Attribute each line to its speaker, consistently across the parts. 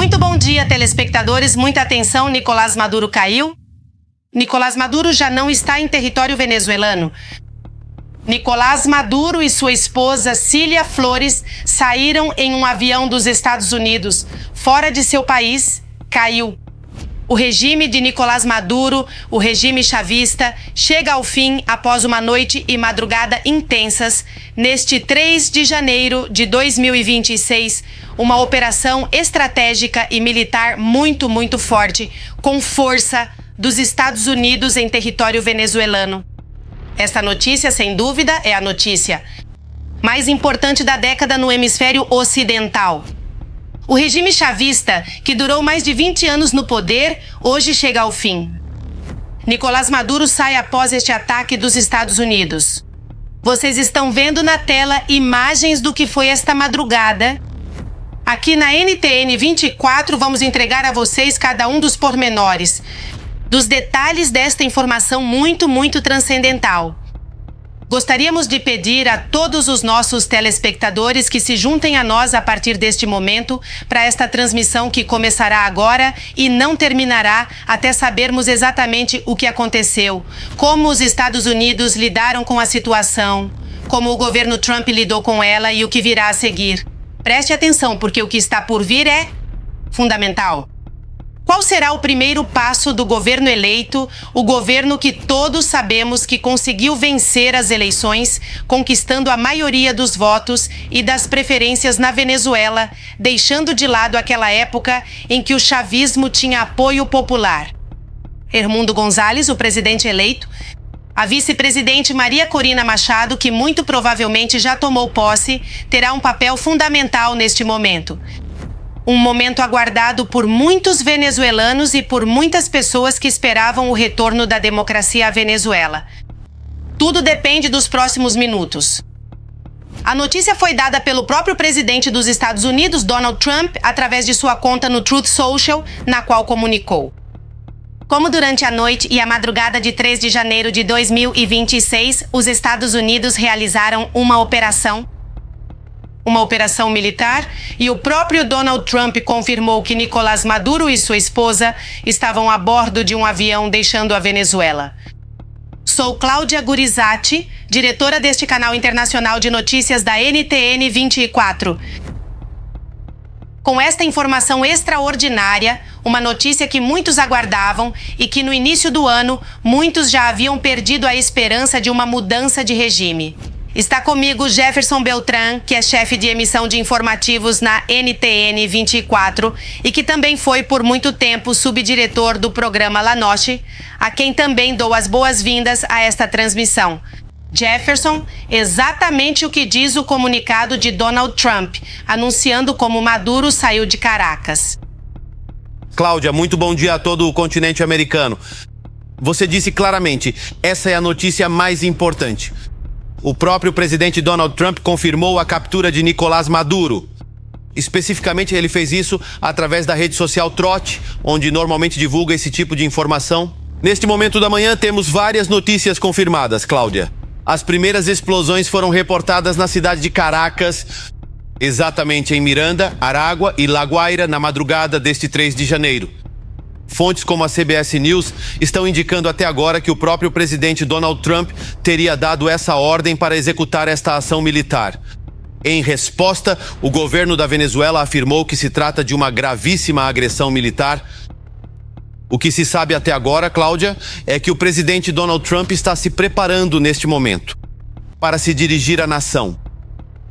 Speaker 1: Muito bom dia, telespectadores. Muita atenção, Nicolás Maduro caiu. Nicolás Maduro já não está em território venezuelano. Nicolás Maduro e sua esposa Cília Flores saíram em um avião dos Estados Unidos. Fora de seu país, caiu. O regime de Nicolás Maduro, o regime chavista, chega ao fim após uma noite e madrugada intensas, neste 3 de janeiro de 2026, uma operação estratégica e militar muito forte, com força dos Estados Unidos em território venezuelano. Esta notícia, sem dúvida, é a notícia mais importante da década no hemisfério ocidental. O regime chavista, que durou mais de 20 anos no poder, hoje chega ao fim. Nicolás Maduro sai após este ataque dos Estados Unidos. Vocês estão vendo na tela imagens do que foi esta madrugada. Aqui na NTN 24 vamos entregar a vocês cada um dos pormenores, dos detalhes desta informação muito transcendental. Gostaríamos de pedir a todos os nossos telespectadores que se juntem a nós a partir deste momento para esta transmissão que começará agora e não terminará até sabermos exatamente o que aconteceu, como os Estados Unidos lidaram com a situação, como o governo Trump lidou com ela e o que virá a seguir. Preste atenção, porque o que está por vir é fundamental. Qual será o primeiro passo do governo eleito, o governo que todos sabemos que conseguiu vencer as eleições, conquistando a maioria dos votos e das preferências na Venezuela, deixando de lado aquela época em que o chavismo tinha apoio popular? Edmundo González, o presidente eleito, a vice-presidente Maria Corina Machado, que muito provavelmente já tomou posse, terá um papel fundamental neste momento. Um momento aguardado por muitos venezuelanos e por muitas pessoas que esperavam o retorno da democracia à Venezuela. Tudo depende dos próximos minutos. A notícia foi dada pelo próprio presidente dos Estados Unidos, Donald Trump, através de sua conta no Truth Social, na qual comunicou: como durante a noite e a madrugada de 3 de janeiro de 2026, os Estados Unidos realizaram uma operação militar, e o próprio Donald Trump confirmou que Nicolás Maduro e sua esposa estavam a bordo de um avião deixando a Venezuela. Sou Cláudia Gurizati, diretora deste canal internacional de notícias da NTN 24. Com esta informação extraordinária, uma notícia que muitos aguardavam e que no início do ano muitos já haviam perdido a esperança de uma mudança de regime. Está comigo Jefferson Beltrán, que é chefe de emissão de informativos na NTN 24 e que também foi por muito tempo subdiretor do programa La Noche, a quem também dou as boas-vindas a esta transmissão. Jefferson, exatamente o que diz o comunicado de Donald Trump, anunciando como Maduro saiu de Caracas.
Speaker 2: Cláudia, muito bom dia a todo o continente americano. Você disse claramente, essa é a notícia mais importante. O próprio presidente Donald Trump confirmou a captura de Nicolás Maduro. Especificamente, ele fez isso através da rede social Trot, onde normalmente divulga esse tipo de informação. Neste momento da manhã, temos várias notícias confirmadas, Cláudia. As primeiras explosões foram reportadas na cidade de Caracas, exatamente em Miranda, Aragua e La Guaira, na madrugada deste 3 de janeiro. Fontes como a CBS News estão indicando até agora que o próprio presidente Donald Trump teria dado essa ordem para executar esta ação militar. Em resposta, o governo da Venezuela afirmou que se trata de uma gravíssima agressão militar. O que se sabe até agora, Cláudia, é que o presidente Donald Trump está se preparando neste momento para se dirigir à nação.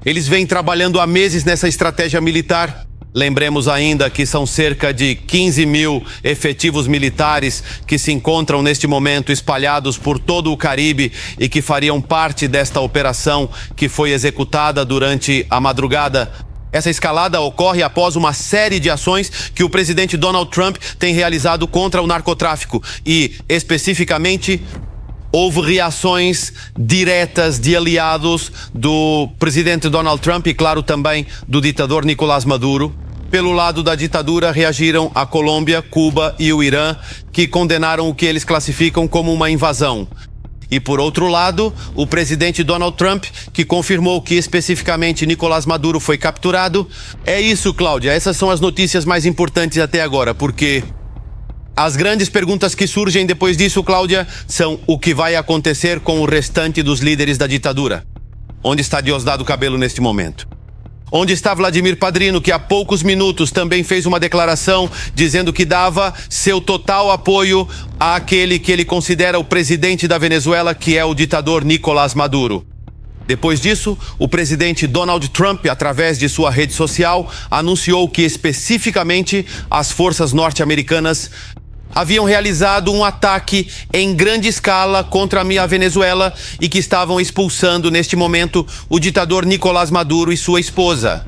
Speaker 2: Eles vêm trabalhando há meses nessa estratégia militar. Lembremos ainda que são cerca de 15 mil efetivos militares que se encontram neste momento espalhados por todo o Caribe e que fariam parte desta operação que foi executada durante a madrugada. Essa escalada ocorre após uma série de ações que o presidente Donald Trump tem realizado contra o narcotráfico e, especificamente, houve reações diretas de aliados do presidente Donald Trump e, claro, também do ditador Nicolás Maduro. Pelo lado da ditadura, reagiram a Colômbia, Cuba e o Irã, que condenaram o que eles classificam como uma invasão. E por outro lado, o presidente Donald Trump, que confirmou que especificamente Nicolás Maduro foi capturado. É isso, Cláudia, essas são as notícias mais importantes até agora, porque as grandes perguntas que surgem depois disso, Cláudia, são o que vai acontecer com o restante dos líderes da ditadura. Onde está Diosdado Cabello neste momento? Onde está Vladimir Padrino, que há poucos minutos também fez uma declaração dizendo que dava seu total apoio àquele que ele considera o presidente da Venezuela, que é o ditador Nicolás Maduro. Depois disso, o presidente Donald Trump, através de sua rede social, anunciou que especificamente as forças norte-americanas haviam realizado um ataque em grande escala contra a Venezuela e que estavam expulsando neste momento o ditador Nicolás Maduro e sua esposa.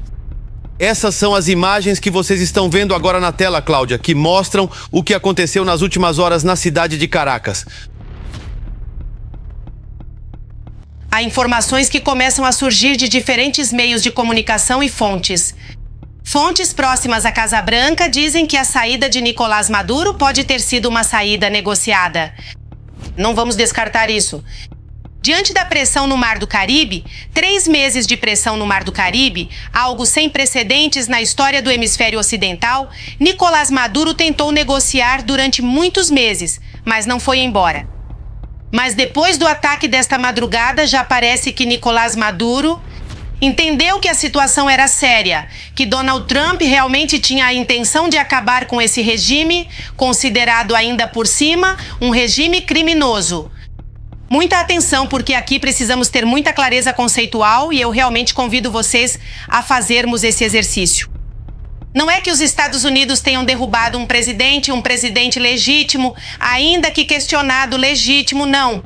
Speaker 2: Essas são as imagens que vocês estão vendo agora na tela, Cláudia, que mostram o que aconteceu nas últimas horas na cidade de Caracas.
Speaker 1: Há informações que começam a surgir de diferentes meios de comunicação e fontes. Fontes próximas à Casa Branca dizem que a saída de Nicolás Maduro pode ter sido uma saída negociada. Não vamos descartar isso. Diante da pressão no Mar do Caribe, 3 meses de pressão no Mar do Caribe, algo sem precedentes na história do hemisfério ocidental, Nicolás Maduro tentou negociar durante muitos meses, mas não foi embora. Mas depois do ataque desta madrugada, já parece que Nicolás Maduro entendeu que a situação era séria, que Donald Trump realmente tinha a intenção de acabar com esse regime, considerado ainda por cima um regime criminoso. Muita atenção, porque aqui precisamos ter muita clareza conceitual e eu realmente convido vocês a fazermos esse exercício. Não é que os Estados Unidos tenham derrubado um presidente legítimo, ainda que questionado legítimo, não.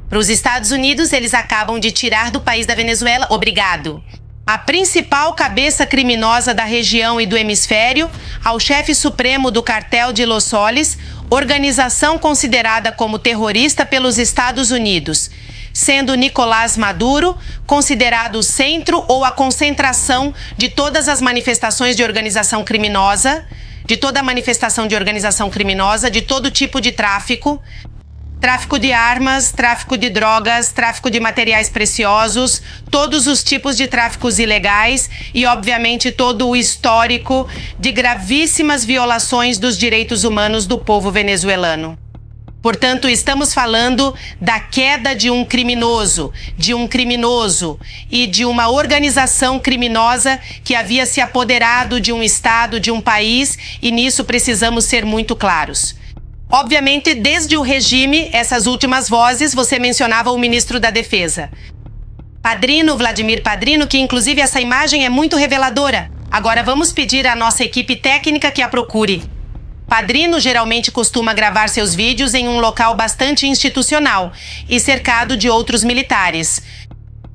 Speaker 1: Para os Estados Unidos, eles acabam de tirar do país da Venezuela, obrigado, a principal cabeça criminosa da região e do hemisfério, ao chefe supremo do cartel de Los Soles, organização considerada como terrorista pelos Estados Unidos, sendo Nicolás Maduro considerado o centro ou a concentração de todas as manifestações de organização criminosa, de todo tipo de tráfico de armas, tráfico de drogas, tráfico de materiais preciosos, todos os tipos de tráficos ilegais e, obviamente, todo o histórico de gravíssimas violações dos direitos humanos do povo venezuelano. Portanto, estamos falando da queda de um criminoso e de uma organização criminosa que havia se apoderado de um estado, de um país, e nisso precisamos ser muito claros. Obviamente, desde o regime, essas últimas vozes, você mencionava o ministro da Defesa. Vladimir Padrino, que inclusive essa imagem é muito reveladora. Agora vamos pedir à nossa equipe técnica que a procure. Padrino geralmente costuma gravar seus vídeos em um local bastante institucional e cercado de outros militares.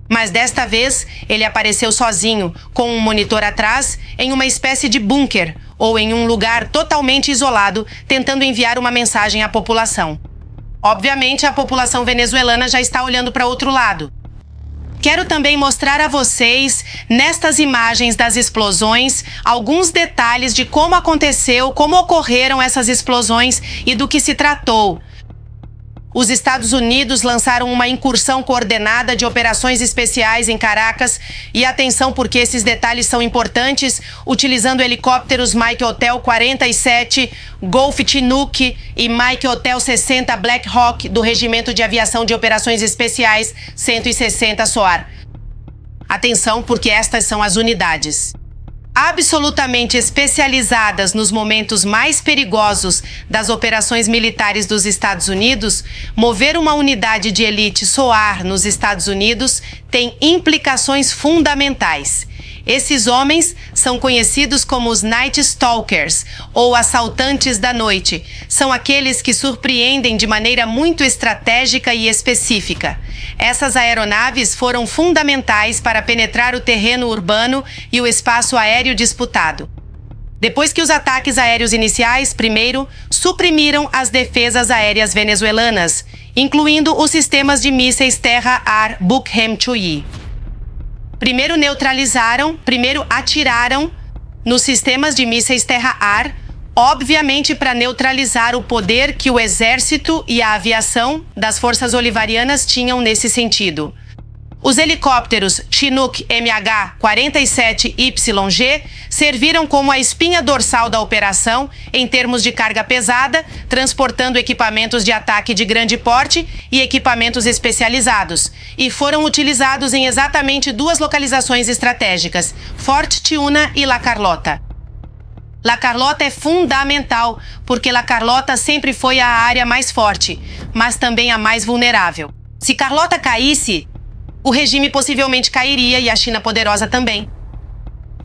Speaker 1: Mas desta vez, ele apareceu sozinho, com um monitor atrás, em uma espécie de bunker, ou em um lugar totalmente isolado, tentando enviar uma mensagem à população. Obviamente, a população venezuelana já está olhando para outro lado. Quero também mostrar a vocês, nestas imagens das explosões, alguns detalhes de como ocorreram essas explosões e do que se tratou. Os Estados Unidos lançaram uma incursão coordenada de operações especiais em Caracas e atenção porque esses detalhes são importantes, utilizando helicópteros Mike Hotel 47, Golf Chinook e Mike Hotel 60 Black Hawk do Regimento de Aviação de Operações Especiais 160 SOAR. Atenção porque estas são as unidades absolutamente especializadas nos momentos mais perigosos das operações militares dos Estados Unidos. Mover uma unidade de elite SOAR nos Estados Unidos tem implicações fundamentais. Esses homens são conhecidos como os Night Stalkers, ou assaltantes da noite. São aqueles que surpreendem de maneira muito estratégica e específica. Essas aeronaves foram fundamentais para penetrar o terreno urbano e o espaço aéreo disputado. Depois que os ataques aéreos iniciais, primeiro, suprimiram as defesas aéreas venezuelanas, incluindo os sistemas de mísseis terra-ar Bukhem-Chuyi. Primeiro atiraram nos sistemas de mísseis terra-ar obviamente para neutralizar o poder que o exército e a aviação das forças bolivarianas tinham nesse sentido. Os helicópteros Chinook MH-47YG serviram como a espinha dorsal da operação em termos de carga pesada, transportando equipamentos de ataque de grande porte e equipamentos especializados, e foram utilizados em exatamente 2 localizações estratégicas, Fort Tiuna e La Carlota. La Carlota é fundamental, porque La Carlota sempre foi a área mais forte, mas também a mais vulnerável. Se Carlota caísse, o regime possivelmente cairia e a China poderosa também.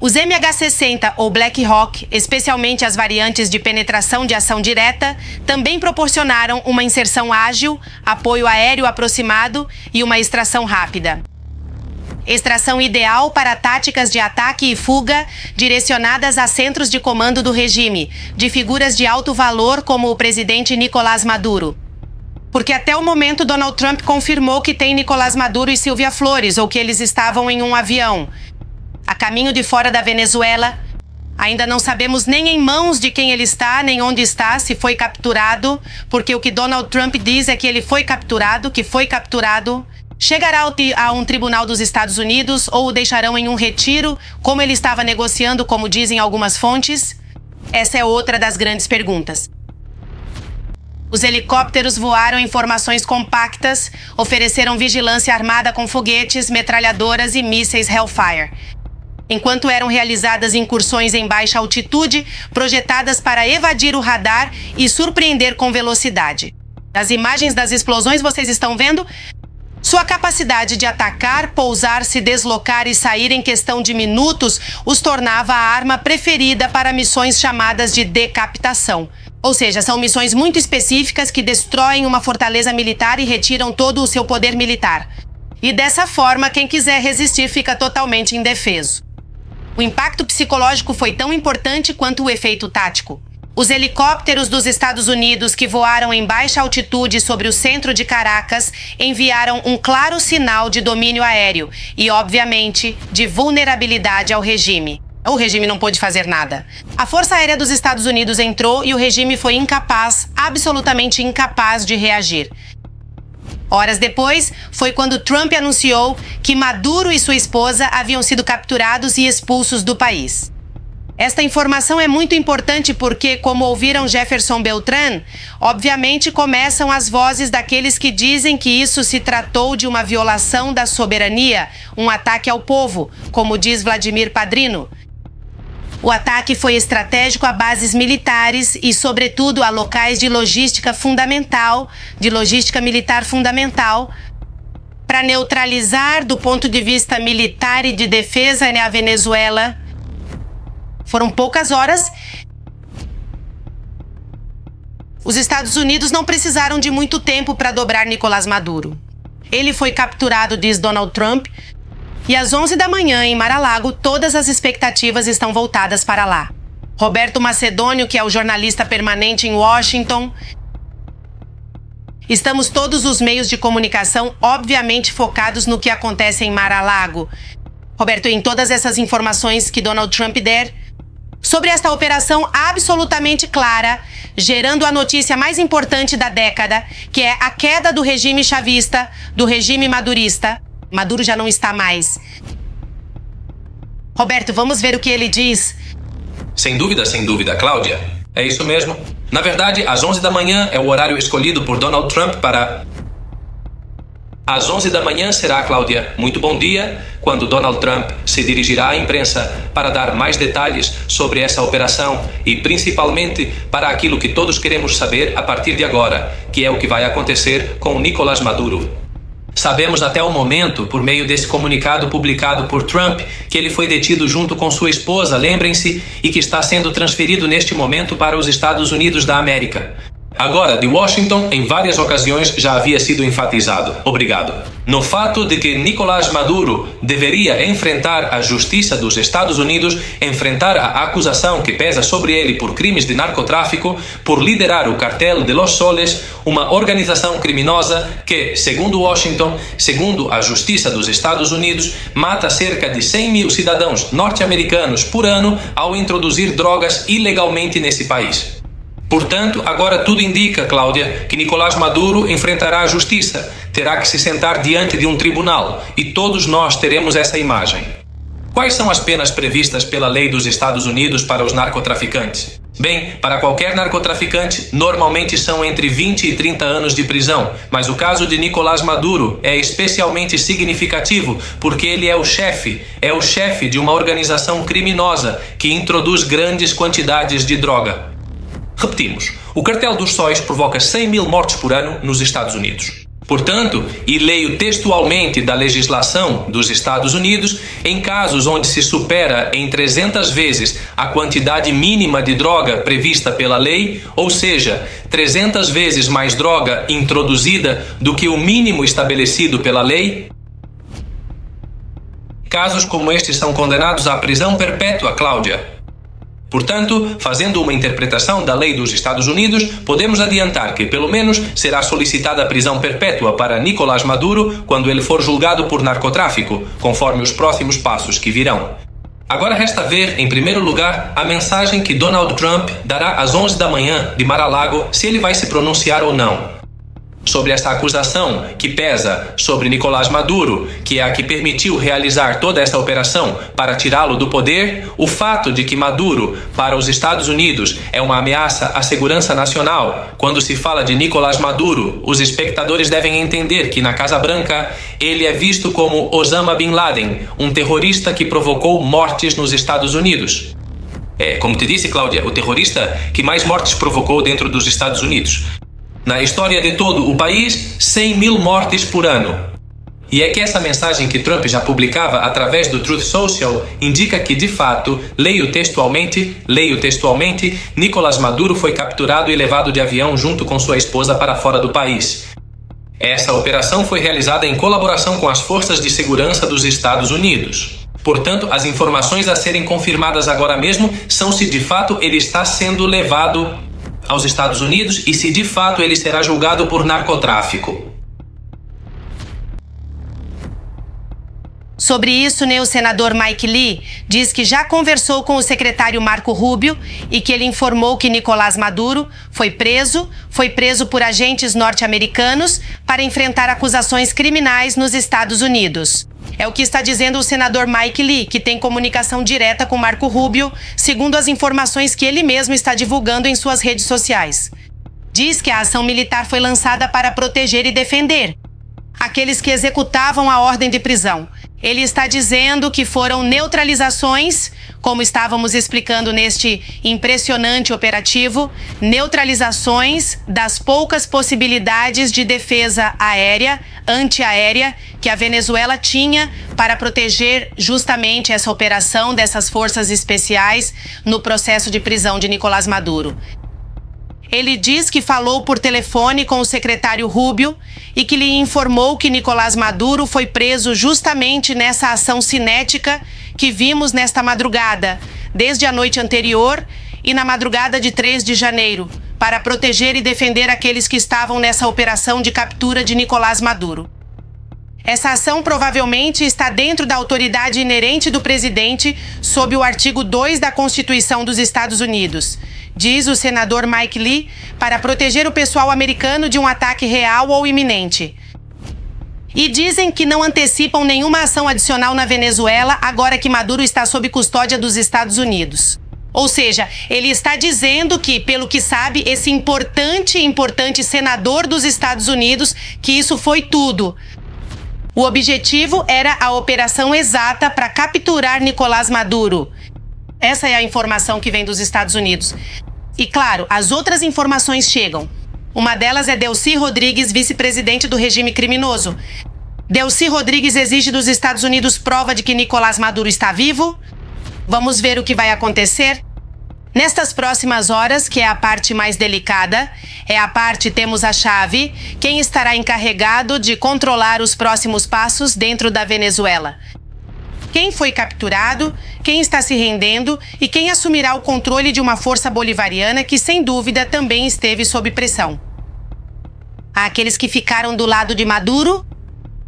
Speaker 1: Os MH-60 ou Black Hawk, especialmente as variantes de penetração de ação direta, também proporcionaram uma inserção ágil, apoio aéreo aproximado e uma extração rápida. Extração ideal para táticas de ataque e fuga direcionadas a centros de comando do regime, de figuras de alto valor como o presidente Nicolás Maduro. Porque até o momento Donald Trump confirmou que tem Nicolás Maduro e Silvia Flores, ou que eles estavam em um avião, a caminho de fora da Venezuela. Ainda não sabemos nem em mãos de quem ele está, nem onde está, se foi capturado, porque o que Donald Trump diz é que ele foi capturado, chegará a um tribunal dos Estados Unidos ou o deixarão em um retiro, como ele estava negociando, como dizem algumas fontes? Essa é outra das grandes perguntas. Os helicópteros voaram em formações compactas, ofereceram vigilância armada com foguetes, metralhadoras e mísseis Hellfire, enquanto eram realizadas incursões em baixa altitude, projetadas para evadir o radar e surpreender com velocidade. Nas imagens das explosões vocês estão vendo? Sua capacidade de atacar, pousar, se deslocar e sair em questão de minutos os tornava a arma preferida para missões chamadas de decapitação. Ou seja, são missões muito específicas que destroem uma fortaleza militar e retiram todo o seu poder militar. E dessa forma, quem quiser resistir fica totalmente indefeso. O impacto psicológico foi tão importante quanto o efeito tático. Os helicópteros dos Estados Unidos que voaram em baixa altitude sobre o centro de Caracas enviaram um claro sinal de domínio aéreo e, obviamente, de vulnerabilidade ao regime. O regime não pôde fazer nada. A Força Aérea dos Estados Unidos entrou e o regime foi incapaz, absolutamente incapaz de reagir. Horas depois, foi quando Trump anunciou que Maduro e sua esposa haviam sido capturados e expulsos do país. Esta informação é muito importante porque, como ouviram Jefferson Beltrán, obviamente começam as vozes daqueles que dizem que isso se tratou de uma violação da soberania, um ataque ao povo, como diz Vladimir Padrino. O ataque foi estratégico a bases militares e, sobretudo, a locais de logística militar fundamental, para neutralizar, do ponto de vista militar e de defesa, a Venezuela. Foram poucas horas. Os Estados Unidos não precisaram de muito tempo para dobrar Nicolás Maduro. Ele foi capturado, diz Donald Trump, e às 11 da manhã, em Mar-a-Lago, todas as expectativas estão voltadas para lá. Roberto Macedônio, que é o jornalista permanente em Washington. Estamos todos os meios de comunicação, obviamente, focados no que acontece em Mar-a-Lago. Roberto, em todas essas informações que Donald Trump der sobre esta operação absolutamente clara, gerando a notícia mais importante da década, que é a queda do regime chavista, do regime madurista. Maduro já não está mais. Roberto, vamos ver o que ele diz.
Speaker 3: Sem dúvida, Cláudia. É isso mesmo. Na verdade, às 11 da manhã é o horário escolhido por Donald Trump para... Às 11 da manhã será, Cláudia, muito bom dia, quando Donald Trump se dirigirá à imprensa para dar mais detalhes sobre essa operação e principalmente para aquilo que todos queremos saber a partir de agora, que é o que vai acontecer com Nicolás Maduro. Sabemos até o momento, por meio desse comunicado publicado por Trump, que ele foi detido junto com sua esposa, lembrem-se, e que está sendo transferido neste momento para os Estados Unidos da América. Agora, de Washington, em várias ocasiões já havia sido enfatizado. Obrigado. No fato de que Nicolás Maduro deveria enfrentar a justiça dos Estados Unidos, enfrentar a acusação que pesa sobre ele por crimes de narcotráfico, por liderar o cartel de Los Soles, uma organização criminosa que, segundo Washington, segundo a justiça dos Estados Unidos, mata cerca de 100 mil cidadãos norte-americanos por ano ao introduzir drogas ilegalmente nesse país. Portanto, agora tudo indica, Cláudia, que Nicolás Maduro enfrentará a justiça, terá que se sentar diante de um tribunal, e todos nós teremos essa imagem. Quais são as penas previstas pela lei dos Estados Unidos para os narcotraficantes? Bem, para qualquer narcotraficante, normalmente são entre 20 e 30 anos de prisão, mas o caso de Nicolás Maduro é especialmente significativo porque ele é o chefe de uma organização criminosa que introduz grandes quantidades de droga. Repetimos, o cartel dos sóis provoca 100 mil mortes por ano nos Estados Unidos. Portanto, e leio textualmente da legislação dos Estados Unidos, em casos onde se supera em 300 vezes a quantidade mínima de droga prevista pela lei, ou seja, 300 vezes mais droga introduzida do que o mínimo estabelecido pela lei, casos como estes são condenados à prisão perpétua, Cláudia. Portanto, fazendo uma interpretação da lei dos Estados Unidos, podemos adiantar que, pelo menos, será solicitada a prisão perpétua para Nicolás Maduro quando ele for julgado por narcotráfico, conforme os próximos passos que virão. Agora resta ver, em primeiro lugar, a mensagem que Donald Trump dará às 11 da manhã de Mar-a-Lago, se ele vai se pronunciar ou não sobre essa acusação que pesa sobre Nicolás Maduro, que é a que permitiu realizar toda essa operação para tirá-lo do poder, o fato de que Maduro, para os Estados Unidos, é uma ameaça à segurança nacional. Quando se fala de Nicolás Maduro, os espectadores devem entender que na Casa Branca ele é visto como Osama Bin Laden, um terrorista que provocou mortes nos Estados Unidos. Como te disse, Cláudia, o terrorista que mais mortes provocou dentro dos Estados Unidos. Na história de todo o país, 100 mil mortes por ano. E é que essa mensagem que Trump já publicava através do Truth Social indica que, de fato, leio textualmente, Nicolás Maduro foi capturado e levado de avião junto com sua esposa para fora do país. Essa operação foi realizada em colaboração com as forças de segurança dos Estados Unidos. Portanto, as informações a serem confirmadas agora mesmo são se de fato ele está sendo levado aos Estados Unidos e se de fato ele será julgado por narcotráfico.
Speaker 1: Sobre isso, o senador Mike Lee diz que já conversou com o secretário Marco Rubio e que ele informou que Nicolás Maduro foi preso por agentes norte-americanos para enfrentar acusações criminais nos Estados Unidos. É o que está dizendo o senador Mike Lee, que tem comunicação direta com Marco Rubio, segundo as informações que ele mesmo está divulgando em suas redes sociais. Diz que a ação militar foi lançada para proteger e defender aqueles que executavam a ordem de prisão. Ele está dizendo que foram neutralizações, como estávamos explicando neste impressionante operativo, neutralizações das poucas possibilidades de defesa aérea, antiaérea, que a Venezuela tinha para proteger justamente essa operação dessas forças especiais no processo de prisão de Nicolás Maduro. Ele diz que falou por telefone com o secretário Rubio e que lhe informou que Nicolás Maduro foi preso justamente nessa ação cinética que vimos nesta madrugada, desde a noite anterior e na madrugada de 3 de janeiro, para proteger e defender aqueles que estavam nessa operação de captura de Nicolás Maduro. Essa ação provavelmente está dentro da autoridade inerente do presidente sob o artigo 2 da Constituição dos Estados Unidos, diz o senador Mike Lee, para proteger o pessoal americano de um ataque real ou iminente. E dizem que não antecipam nenhuma ação adicional na Venezuela agora que Maduro está sob custódia dos Estados Unidos. Ou seja, ele está dizendo que, pelo que sabe, esse importante senador dos Estados Unidos, que isso foi tudo. O objetivo era a operação exata para capturar Nicolás Maduro. Essa é a informação que vem dos Estados Unidos. E claro, as outras informações chegam. Uma delas é Delcy Rodrigues, vice-presidente do regime criminoso. Delcy Rodrigues exige dos Estados Unidos prova de que Nicolás Maduro está vivo. Vamos ver o que vai acontecer. Nestas próximas horas, que é a parte mais delicada, temos a chave, quem estará encarregado de controlar os próximos passos dentro da Venezuela. Quem foi capturado, quem está se rendendo e quem assumirá o controle de uma força bolivariana que, sem dúvida, também esteve sob pressão. Há aqueles que ficaram do lado de Maduro,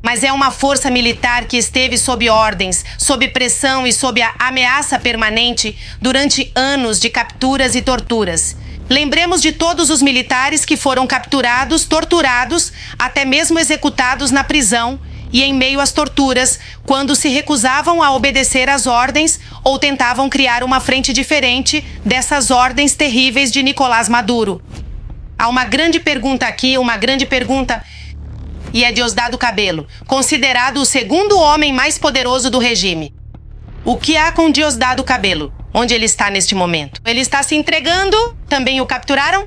Speaker 1: mas é uma força militar que esteve sob ordens, sob pressão e sob a ameaça permanente durante anos de capturas e torturas. Lembremos de todos os militares que foram capturados, torturados, até mesmo executados na prisão e em meio às torturas, quando se recusavam a obedecer às ordens ou tentavam criar uma frente diferente dessas ordens terríveis de Nicolás Maduro. Há uma grande pergunta aqui, e é Diosdado Cabello, considerado o segundo homem mais poderoso do regime. O que há com Diosdado Cabello? Onde ele está neste momento? Ele está se entregando? Também o capturaram?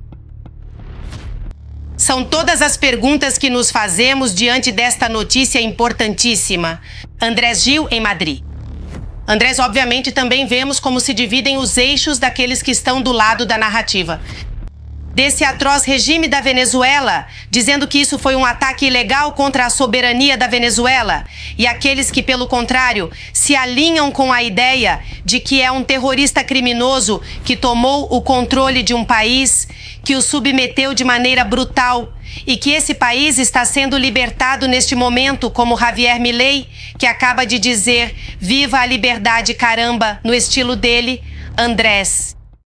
Speaker 1: São todas as perguntas que nos fazemos diante desta notícia importantíssima. Andrés Gil, em Madrid. Andrés, obviamente, também vemos como se dividem os eixos daqueles que estão do lado da narrativa desse atroz regime da Venezuela, dizendo que isso foi um ataque ilegal contra a soberania da Venezuela, e aqueles que, pelo contrário, se alinham com a ideia de que é um terrorista criminoso que tomou o controle de um país, que o submeteu de maneira brutal e que esse país está sendo libertado neste momento, como Javier Milei, que acaba de dizer "viva a liberdade, caramba", no estilo dele, Andrés.